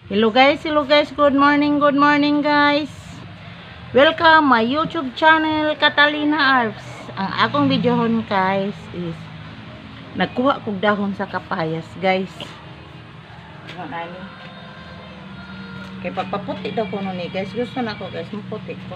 Hello guys, good morning guys. Welcome my YouTube channel Catalina Arps. Ang akong videohon guys is nagkuha kog dahon sa kapayas guys. Ano nani? Kay pagpaputi daw ko ni guys. Gusto na ko guys, maputi ko.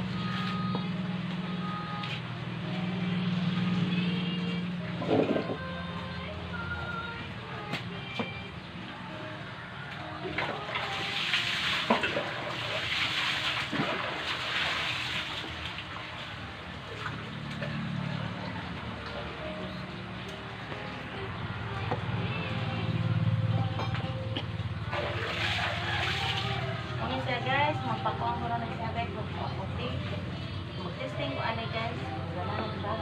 Guys, magpakuha ko na siya guys, magpaputi. Mag-testing ko ano guys. Wala na ba?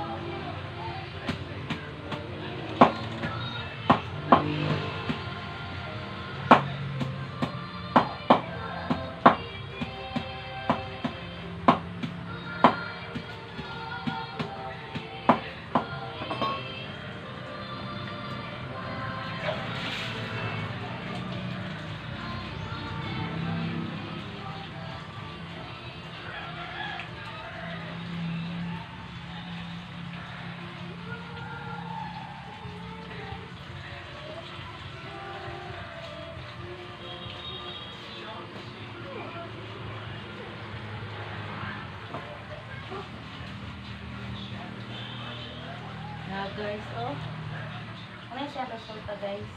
Guys, oh. Ano siya resulta guys?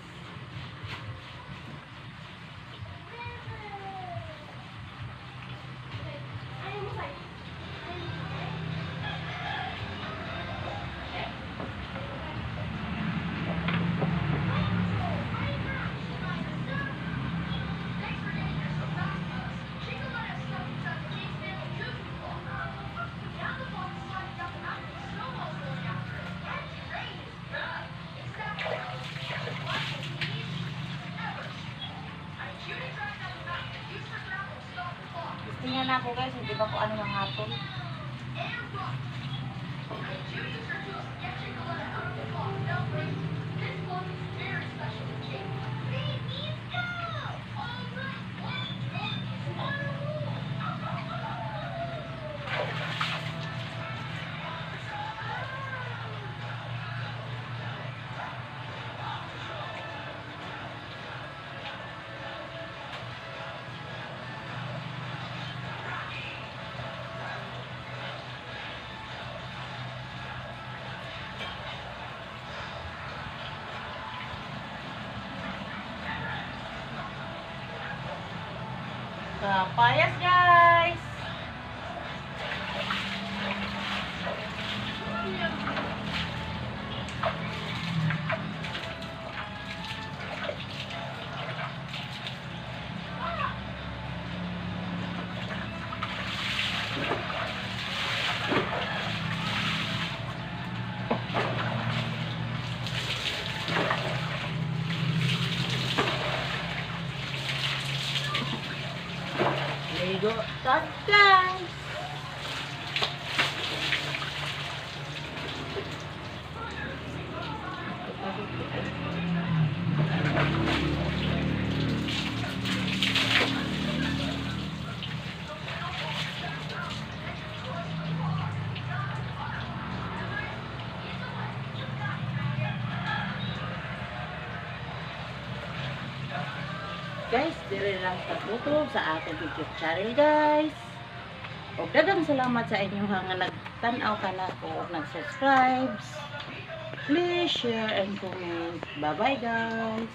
Tingnan na ako guys, hindi ba ko ano ng hapon. Kapayas guys. Ligo tat guys. Guys, dire lang tagutog sa ating YouTube channel guys. Og daghang salamat sa inyo nga nagtan-aw kanako ug nag-subscribe. Please share and comment. Bye bye guys.